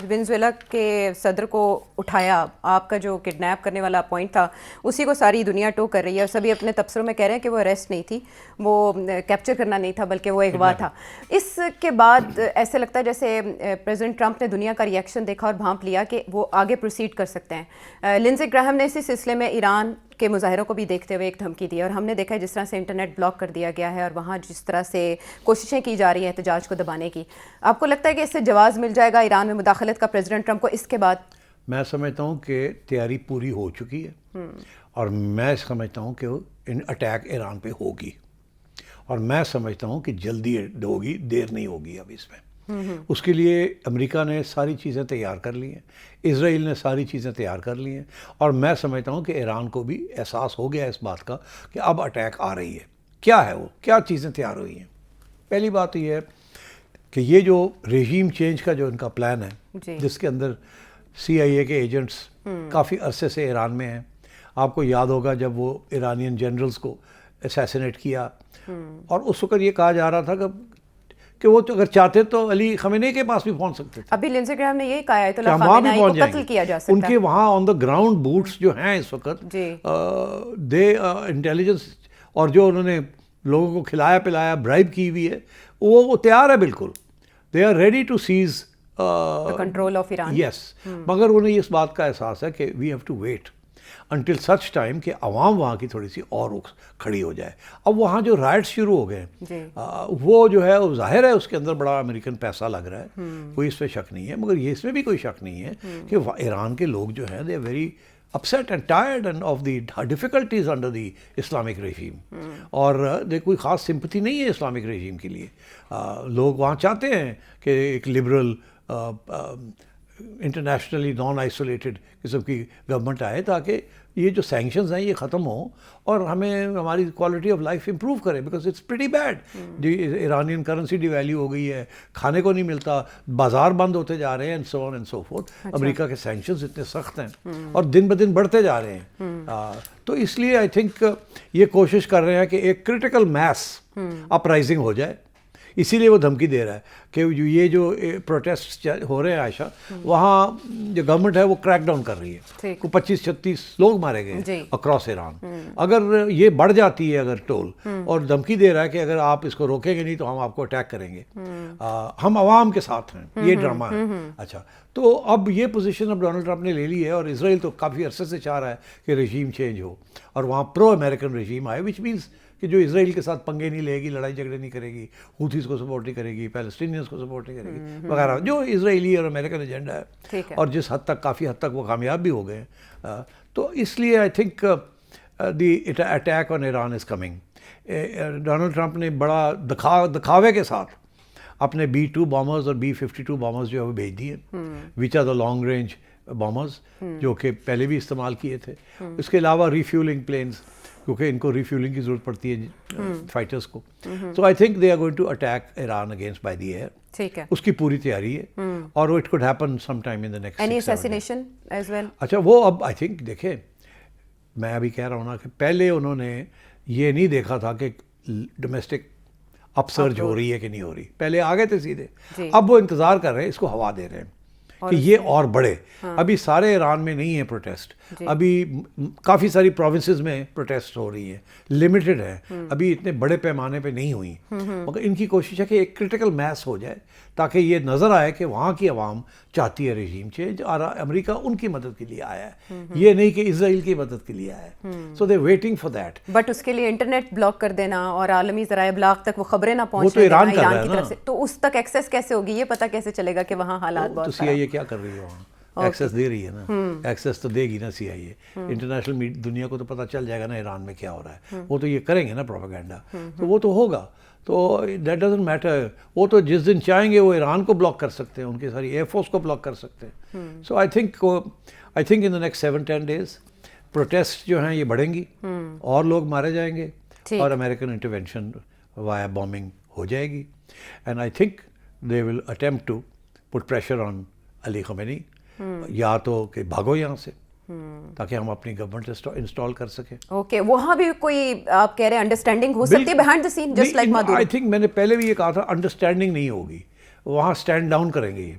Venezuela کے صدر کو اٹھایا، آپ کا جو کڈنیپ کرنے والا پوائنٹ تھا اسی کو ساری دنیا ٹو کر رہی ہے، اور سبھی اپنے تبصروں میں کہہ رہے ہیں کہ وہ اریسٹ نہیں تھی، وہ کیپچر کرنا نہیں تھا بلکہ وہ اغوا تھا۔ اس کے بعد ایسے لگتا ہے جیسے پریزیڈنٹ ٹرمپ نے دنیا کا ریئیکشن دیکھا اور بھانپ لیا کہ وہ آگے پروسیڈ کر سکتے ہیں۔ لنزے گراہم نے اسی سلسلے میں ایران کے مظاہروں کو بھی دیکھتے ہوئے ایک دھمکی دی، اور ہم نے دیکھا ہے جس طرح سے انٹرنیٹ بلاک کر دیا گیا ہے اور وہاں جس طرح سے کوششیں کی جا رہی ہیں احتجاج کو دبانے کی، آپ کو لگتا ہے کہ اس سے جواز مل جائے گا ایران میں مداخلت کا پریزیڈنٹ ٹرمپ کو اس کے بعد؟ میں سمجھتا ہوں کہ تیاری پوری ہو چکی ہے، اور میں سمجھتا ہوں کہ اٹیک ایران پہ ہوگی، اور میں سمجھتا ہوں کہ جلدی ہوگی، دیر نہیں ہوگی اب اس میں۔ اس کے لیے امریکہ نے ساری چیزیں تیار کر لی ہیں، اسرائیل نے ساری چیزیں تیار کر لی ہیں، اور میں سمجھتا ہوں کہ ایران کو بھی احساس ہو گیا اس بات کا کہ اب اٹیک آ رہی ہے۔ کیا ہے وہ، کیا چیزیں تیار ہوئی ہیں؟ پہلی بات یہ ہے کہ یہ جو ریژیم چینج کا جو ان کا پلان ہے، جس کے اندر CIA کے ایجنٹس کافی عرصے سے ایران میں ہیں، آپ کو یاد ہوگا جب وہ ایرانین جنرلز کو اسیسینیٹ کیا، اور اس وقت یہ کہا جا رہا تھا کہ وہ اگر چاہتے تو علی خامنئی کے پاس بھی پہنچ سکتے تھے۔ ابھی لنزے گراہم نے یہی کہا ہے تو خامنئی کو قتل کیا جا سکتا ہے۔ ان کے وہاں آن دا گراؤنڈ بوٹس جو ہیں اس وقت، دے انٹیلیجنس، اور جو انہوں نے لوگوں کو کھلایا پلایا، برائب کی ہوئی ہے، وہ تیار ہے بالکل، they are ready to seize control of Iran. Yes, مگر انہیں اس بات کا احساس ہے کہ we have to wait until such time کہ عوام وہاں کی تھوڑی سی اور کھڑی ہو جائے۔ اب وہاں جو رائٹس شروع ہو گئے وہ جو ہے وہ ظاہر ہے اس کے اندر بڑا امریکن پیسہ لگ رہا ہے، کوئی اس پہ شک نہیں ہے، مگر یہ اس میں بھی کوئی شک نہیں ہے کہ ایران کے لوگ جو ہیں they are very upset and tired and of the difficulties under the Islamic regime، اور کوئی خاص سمپتھی نہیں ہے اسلامک رجیم کے لیے۔ لوگ وہاں چاہتے ہیں کہ ایک لبرل انٹرنیشنلی نان آئسولیٹڈ قسم کی گورنمنٹ آئے تاکہ یہ جو سینکشنز ہیں یہ ختم ہوں اور ہماری کوالٹی آف لائف امپروو کرے، because it's pretty bad. Iranian currency devalue ہو گئی ہے، کھانے کو نہیں ملتا، بازار بند ہوتے جا رہے ہیں، and so on and so forth. امریکہ کے سینکشنز اتنے سخت ہیں اور دن بدن بڑھتے جا رہے ہیں، تو اس لیے آئی تھنک یہ کوشش کر رہے ہیں کہ ایک کرٹیکل میس اپرائزنگ ہو جائے، اسی لیے وہ دھمکی دے رہا ہے کہ یہ جو پروٹیسٹ ہو رہے ہیں عائشہ، وہاں جو گورنمنٹ ہے وہ کریک ڈاؤن کر رہی ہے، 25-36 لوگ مارے گئے اکراس ایران۔ اگر یہ بڑھ جاتی ہے اگر ٹول، اور دھمکی دے رہا ہے کہ اگر آپ اس کو روکیں گے نہیں تو ہم آپ کو اٹیک کریں گے، ہم عوام کے ساتھ ہیں، یہ ڈرامہ ہے۔ اچھا، تو اب یہ پوزیشن اب ڈونلڈ ٹرمپ نے لے لی ہے، اور اسرائیل تو کافی عرصے سے چاہ رہا ہے کہ رجیم چینج ہو اور وہاں پرو امریکن رجیم آئے، وچ مینس کہ جو اسرائیل کے ساتھ پنگے نہیں لے گی، لڑائی جھگڑے نہیں کرے گی، ہوتھیز کو سپورٹ نہیں کرے گی، پیلسٹینینز کو سپورٹ نہیں کرے گی وغیرہ، جو اسرائیلی اور امریکن ایجنڈا ہے، اور جس حد تک کافی حد تک وہ کامیاب بھی ہو گئے ہیں۔ تو اس لیے I think the attack on Iran is coming. Donald Trump نے بڑا دکھاوے کے ساتھ اپنے B-2 بامرز اور B-52 بامرز جو ہے وہ بھیج دیے، which are the long range bombers, جو کہ پہلے بھی استعمال کیے تھے۔ اس کے علاوہ ریفیولنگ پلینز، کیونکہ ان کو ریفیولنگ کی ضرورت پڑتی ہے فائٹرز کو۔ So I think they are going to attack Iran against by the air. ٹھیک ہے، اس کی پوری تیاری ہے، اور it could happen some time in the next 6-7 days۔ Assassination as well? اچھا، وہ اب آئی تھنک دیکھیں، میں ابھی کہہ رہا ہوں نا کہ پہلے انہوں نے یہ نہیں دیکھا تھا کہ ڈومیسٹک اپ سرج ہو رہی ہے کہ نہیں ہو رہی، پہلے آ گئے تھے سیدھے۔ اب وہ انتظار کر رہے ہیں، اس کو ہوا دے رہے ہیں کہ یہ اور بڑھے۔ ابھی سارے ایران میں نہیں ہے پروٹیسٹ، ابھی کافی ساری پروونسز میں پروٹیسٹ ہو رہی ہیں، لمیٹڈ ہے، ابھی اتنے بڑے پیمانے پہ نہیں ہوئی، مگر ان کی کوشش ہے کہ ایک کرٹیکل میس ہو جائے تاکہ یہ نظر آئے کہ وہاں کی عوام چاہتی ہے رجیم چینج، اور امریکہ ان کی مدد کے لیے آیا ہے، یہ نہیں کہ اسرائیل کی مدد کے لیے آیا ہے۔ سو دے ویٹنگ فار دیٹ۔ بٹ اس کے لیے انٹرنیٹ بلاک کر دینا اور عالمی ذرائع ابلاغ تک وہ خبریں نہ پہنچنے وہ تو ایران دینا کر رہا ہے ایران کی طرف سے، تو اس تک ایکسیس کیسے ہوگی؟ یہ پتہ کیسے چلے گا کہ وہاں حالات بہت خراب؟ CIA کیا کر رہی ہے وہاں؟ ایکسیس دے رہی ہے نا، ایکسیس تو دے گی نا CIA۔ انٹرنیشنل دنیا کو تو پتہ چل جائے گا نا ایران میں کیا ہو رہا ہے، وہ تو یہ کریں گے نا پروپیگنڈا، تو وہ تو ہوگا، تو دیٹ ڈزنٹ میٹر۔ وہ تو جس دن چاہیں گے وہ ایران کو بلاک کر سکتے ہیں، ان کی ساری ایئر فورس کو بلاک کر سکتے ہیں۔ So I think in the next 7-10 days protest جو ہیں یہ بڑھیں گی، اور لوگ مارے جائیں گے، اور امریکن انٹرونشن وایا بامبنگ ہو جائے گی، and I think they will attempt to put pressure on Ali Khamenei, یا تو کہ بھاگو یہاں سے تاکہ ہم اپنی گورنمنٹ انسٹال کر سکیں۔ اوکے، وہاں بھی کوئی آپ کہہ رہے ہیں انڈرسٹینڈنگ ہو سکتی ہے behind the scene, just like Maduro? I think میں نے پہلے بھی یہ کہا تھا، انڈرسٹینڈنگ نہیں ہوگی، وہاں اسٹینڈ ڈاؤن کریں گے یہ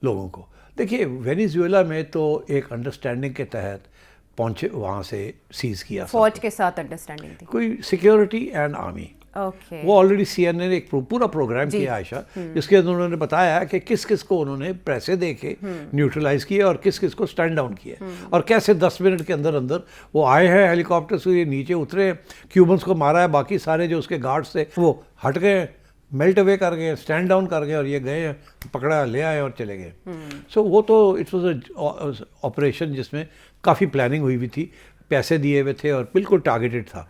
لوگوں کو، دیکھیے وینیزویلا میں تو ایک انڈرسٹینڈنگ کے تحت پہنچے, وہاں سے سیز کیا, فوج کے ساتھ انڈرسٹینڈنگ تھی, کوئی سیکیورٹی اینڈ آرمی. اوکے, وہ آلریڈی سی این اے نے ایک پورا پروگرام کیا عائشہ, جس کے اندر انہوں نے بتایا کہ کس کس کو انہوں نے پیسے دے کے نیوٹرلائز کیا اور کس کس کو سٹینڈ ڈاؤن کیا, اور کیسے 10 منٹ کے اندر اندر وہ آئے ہیں ہیلی کاپٹر سے, یہ نیچے اترے, کیوبنس کو مارا ہے, باقی سارے جو اس کے گارڈز تھے وہ ہٹ گئے, میلٹ اوے کر گئے, سٹینڈ ڈاؤن کر گئے, اور یہ گئے پکڑا لے آئے اور چلے گئے. سو وہ تو اٹ واز اے آپریشن جس میں کافی پلاننگ ہوئی ہوئی تھی, پیسے دیے ہوئے تھے اور بالکل ٹارگیٹڈ تھا.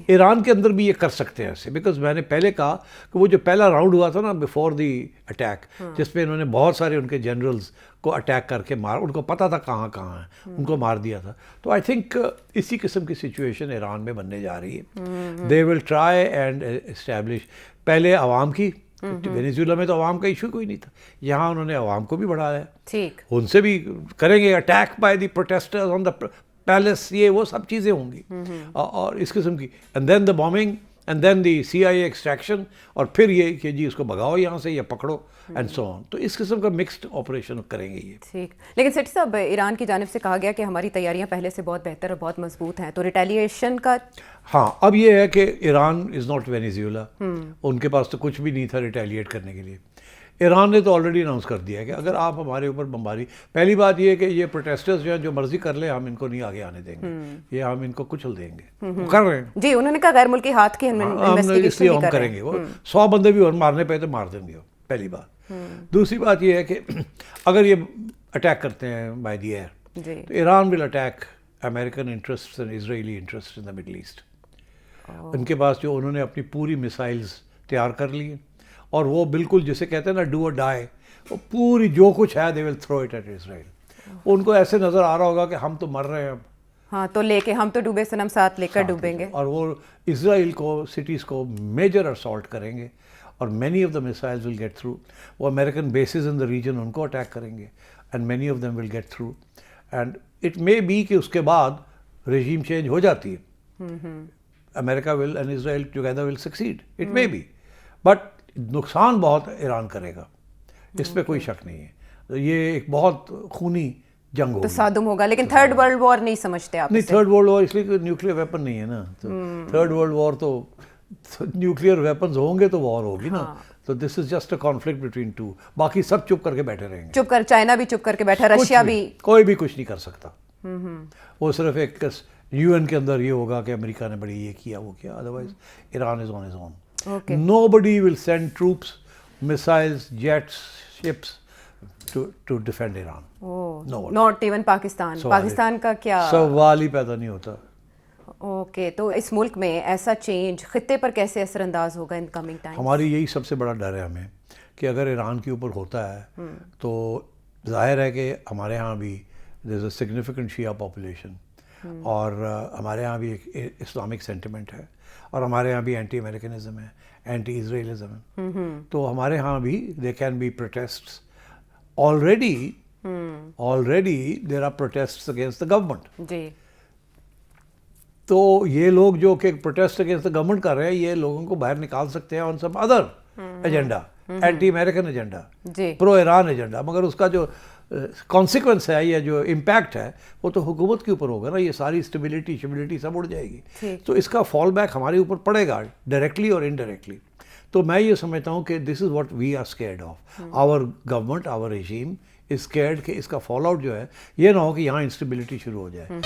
ایران کے اندر بھی یہ کر سکتے ہیں ایسے, بیکاز میں نے پہلے کہا کہ وہ جو پہلا راؤنڈ ہوا تھا نا بیفور دی اٹیک, جس میں انہوں نے بہت سارے ان کے جنرلز کو اٹیک کر کے مار, ان کو پتہ تھا کہاں کہاں ہیں, ان کو مار دیا تھا. تو آئی تھنک اسی قسم کی سچویشن ایران میں بننے جا رہی ہے. دے ول ٹرائی اینڈ اسٹیبلش پہلے عوام کی, وینیزویلا میں تو عوام کا ایشو کوئی نہیں تھا, یہاں انہوں نے عوام کو بھی بڑھایا, ٹھیک, ان سے بھی کریں گے attack by the protesters on the palace, یہ وہ سب چیزیں ہوں گی, اور اس قسم کی, and then the bombing and then the C I A extraction, اور پھر یہ کہ جی اس کو بگاؤ یہاں سے یا پکڑو اینڈ سو آن. تو اس قسم کا مکسڈ آپریشن کریں گے یہ. ٹھیک. لیکن سیٹھی صاحب, ایران کی جانب سے کہا گیا کہ ہماری تیاریاں پہلے سے بہت بہتر اور بہت مضبوط ہیں, تو ریٹیلیشن کا, ہاں اب یہ ہے کہ ایران از ناٹ وینیزویلا, ان کے پاس تو کچھ بھی نہیں تھا ریٹیلیٹ کرنے کے لیے. ایران نے تو آلریڈی اناؤنس کر دیا ہے کہ اگر آپ ہمارے اوپر بمباری, پہلی بات یہ ہے کہ یہ پروٹیسٹرز جو ہیں جو مرضی کر لیں, ہم ان کو نہیں آگے آنے دیں گے, یہ ہم ان کو کچل دیں گے, وہ کر رہے ہیں. جی, انہوں نے کہا غیر ملکی ہاتھ کی اس لیے ہم کریں گے, وہ 100 بندے بھی مارنے پہ تو مار دیں گے, پہلی بات. دوسری بات یہ ہے کہ اگر یہ اٹیک کرتے ہیں بائی دی ایئر, تو Iran will attack American interest and Israeli interest in the Middle East. ان کے پاس جو انہوں نے اپنی پوری میسائلز تیار کر لی ہیں, اور وہ بالکل جسے کہتے ہیں نا ڈو اور ڈائی, وہ پوری جو کچھ ہے دے ول تھرو اٹ ایٹ اسرائیل. ان کو ایسے نظر آ رہا ہوگا کہ ہم تو مر رہے ہیں اب, ہاں تو لے کے ہم تو ڈوبے صنم ساتھ لے کر ڈوبیں گے, اور وہ اسرائیل کو سٹیز کو میجر اسالٹ کریں گے, اور many of the missiles will get through. وہ American bases in the region ان کو اٹیک کریں گے, and many of them will get through, and it may be کہ اس کے بعد رجیم چینج ہو جاتی ہے, America will and Israel together will succeed, it may be, but نقصان بہت ایران کرے گا, اس پہ کوئی شک نہیں ہے. یہ ایک بہت خونی جنگ ہوگی, تصادم ہوگا. لیکن تھرڈ ورلڈ وار نہیں سمجھتے آپ؟ نہیں, تھرڈ ورلڈ وار اس لیے کہ نیوکلیئر ویپن نہیں ہے نا, تو تھرڈ ورلڈ وار تو نیوکلیئر ویپنز ہوں گے تو وار ہوگی نا. تو this is just a conflict between two, باقی سب چپ کر کے بیٹھے رہیں گے. چپ کر, چائنا بھی چپ کر کے بیٹھا, رشیا بھی, کوئی بھی کچھ نہیں کر سکتا. وہ صرف ایک یو این کے اندر یہ ہوگا کہ امریکہ نے بڑی یہ کیا وہ کیا, otherwise Iran is on his own. Nobody will send troops, missiles, jets, ships to defend Iran. Oh, not even Pakistan. Pakistan کا کیا سوال ہی پیدا نہیں ہوتا. اوکے, تو اس ملک میں ایسا چینج خطے پر کیسے اثر انداز ہوگا ان کمنگ ٹائم؟ ہماری یہی سب سے بڑا ڈر ہے ہمیں کہ اگر ایران کے اوپر ہوتا ہے تو ظاہر ہے کہ ہمارے ہاں بھی there is a significant Shia population, اور ہمارے ہاں بھی ایک اسلامک سینٹیمنٹ ہے, اور ہمارے ہاں بھی اینٹی امریکنزم ہے, اینٹی اسرائیلزم ہے. تو ہمارے ہاں بھی they can be protests. Already there are protests against the government. جی, تو یہ لوگ جو کہ پروٹیسٹ اگینسٹ دا گورنمنٹ کر رہے ہیں, یہ لوگوں کو باہر نکال سکتے ہیں on some other agenda, anti American agenda, pro Iran agenda, مگر اس کا جو کانسیکوینس ہے یا جو امپیکٹ ہے وہ تو حکومت کے اوپر ہوگا نا. یہ ساری اسٹیبلٹی سب اڑ جائے گی, تو اس کا فال بیک ہمارے اوپر پڑے گا ڈائریکٹلی اور انڈائریکٹلی. تو میں یہ سمجھتا ہوں کہ this is what we are scared of. Our government, our regime is scared کہ اس کا فال آؤٹ جو ہے یہ نہ ہو کہ یہاں انسٹیبلٹی شروع ہو جائے.